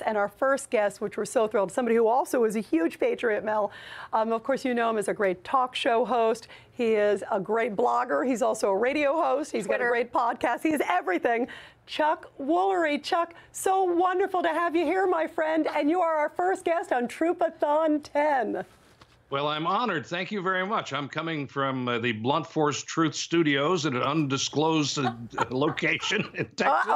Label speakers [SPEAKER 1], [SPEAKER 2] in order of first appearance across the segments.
[SPEAKER 1] and our first guest, which we're so thrilled, somebody who also is a huge patriot, Mel. Of course, you know him as a great talk show host. He is a great blogger. He's also a radio host. He's got a great podcast. He is everything. Chuck Woolery. Chuck, so wonderful to have you here, my friend. And you are our first guest on Troopathon 10.
[SPEAKER 2] Well, I'm honored. Thank you very much. I'm coming from the Blunt Force Truth Studios at an undisclosed location in Texas.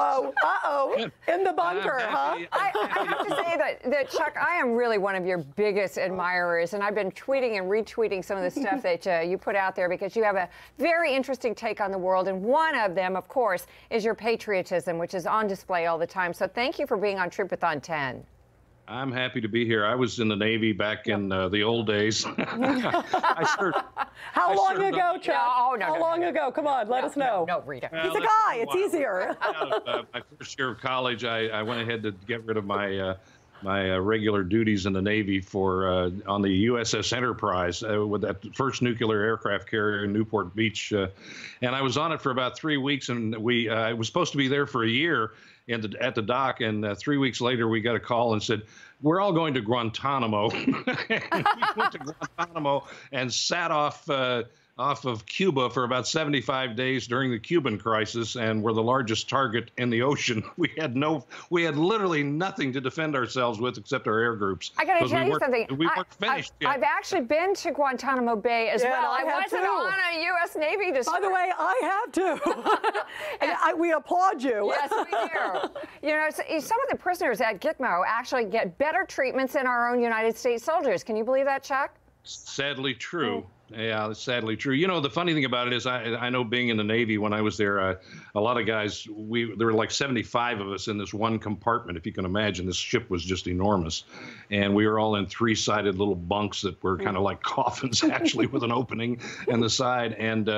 [SPEAKER 1] In the bunker, huh?
[SPEAKER 3] I have to say that, Chuck, I am really one of your biggest admirers, and I've been tweeting and retweeting some of the stuff that you put out there because you have a very interesting take on the world, and one of them, of course, is your patriotism, which is on display all the time. So thank you for being on Troopathon 10.
[SPEAKER 2] I'm happy to be here. I was in the Navy back in the old days.
[SPEAKER 1] How long ago, Chuck? How long ago? Come on, let us know.
[SPEAKER 3] No, Rita.
[SPEAKER 1] He's a guy. It's easier.
[SPEAKER 2] My first year of college, I went ahead to get rid of my regular duties in the Navy for on the USS Enterprise with that first nuclear aircraft carrier in Newport Beach, and I was on it for about 3 weeks, and I was supposed to be there for a year at the dock, and 3 weeks later we got a call and said, we're all going to Guantanamo. And we went to Guantanamo and sat off of Cuba for about 75 days during the Cuban crisis, and were the largest target in the ocean. We had literally nothing to defend ourselves with except our air groups.
[SPEAKER 3] I got to tell you something.
[SPEAKER 2] We weren't finished yet.
[SPEAKER 3] I've actually been to Guantanamo Bay as well.
[SPEAKER 1] I
[SPEAKER 3] wasn't on a U.S. Navy destroyer.
[SPEAKER 1] By the way, I have too. And we applaud you.
[SPEAKER 3] Yes, we do. You know, some of the prisoners at Gitmo actually get better treatments than our own United States soldiers. Can you believe that, Chuck?
[SPEAKER 2] Sadly true. Yeah, that's sadly true. You know, the funny thing about it is I know being in the Navy when I was there, a lot of guys, there were like 75 of us in this one compartment. If you can imagine, this ship was just enormous. And we were all in three-sided little bunks that were kind of like coffins, actually, with an opening in the side. And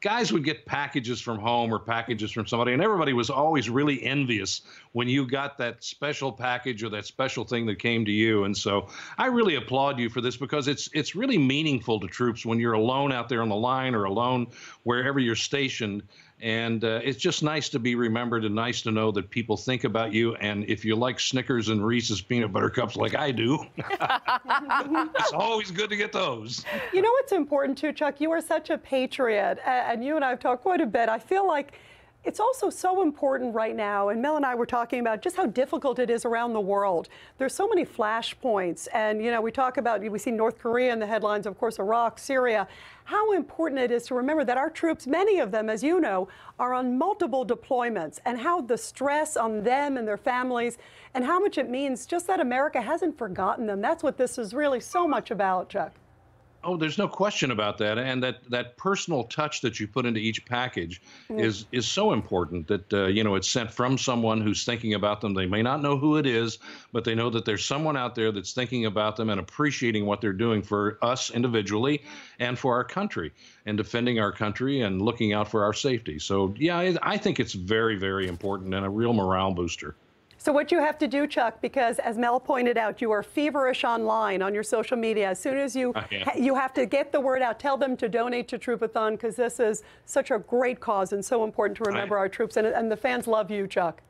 [SPEAKER 2] guys would get packages from home or packages from somebody, and everybody was always really envious when you got that special package or that special thing that came to you. And so I really applaud you for this, because it's really meaningful to troops when you're alone out there on the line or alone wherever you're stationed. And it's just nice to be remembered, and nice to know that people think about you. And if you like Snickers and Reese's peanut butter cups like I do, it's always good to get those.
[SPEAKER 1] You know what's important too, Chuck? You are such a patriot, and you and I have talked quite a bit. I feel like it's also so important right now, and Mel and I were talking about just how difficult it is around the world. There's so many flashpoints, and you know, we see North Korea in the headlines, of course, Iraq, Syria. How important it is to remember that our troops, many of them, as you know, are on multiple deployments, and how the stress on them and their families, and how much it means just that America hasn't forgotten them. That's what this is really so much about, Chuck.
[SPEAKER 2] Oh, there's no question about that. And that personal touch that you put into each package is so important that, you know, it's sent from someone who's thinking about them. They may not know who it is, but they know that there's someone out there that's thinking about them and appreciating what they're doing for us individually and for our country, and defending our country and looking out for our safety. So, yeah, I think it's very, very important and a real morale booster.
[SPEAKER 1] So what you have to do, Chuck, because as Mel pointed out, you are feverish online on your social media. As soon as you have to get the word out, tell them to donate to Troopathon, because this is such a great cause and so important to remember our troops. And the fans love you, Chuck.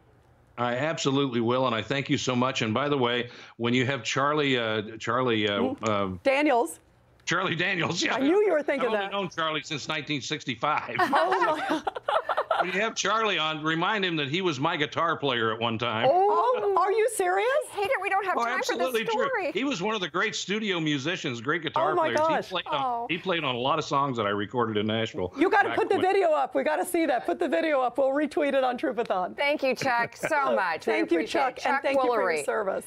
[SPEAKER 2] I absolutely will, and I thank you so much. And by the way, when you have Charlie
[SPEAKER 1] Daniels.
[SPEAKER 2] Charlie Daniels, yeah.
[SPEAKER 1] I knew you were thinking that.
[SPEAKER 2] I've only known Charlie since 1965.
[SPEAKER 1] Oh, my.
[SPEAKER 2] When you have Charlie on, remind him that he was my guitar player at one time.
[SPEAKER 1] Oh, are you serious?
[SPEAKER 3] I hate it. We don't have time for this story.
[SPEAKER 2] True. He was one of the great studio musicians, great guitar players.
[SPEAKER 1] Gosh.
[SPEAKER 2] He played on a lot of songs that I recorded in Nashville.
[SPEAKER 1] You got to put the video up. We got to see that. Put the video up. We'll retweet it on Troopathon.
[SPEAKER 3] Thank you, Chuck, so much.
[SPEAKER 1] Thank you, Chuck, and thank you for your service.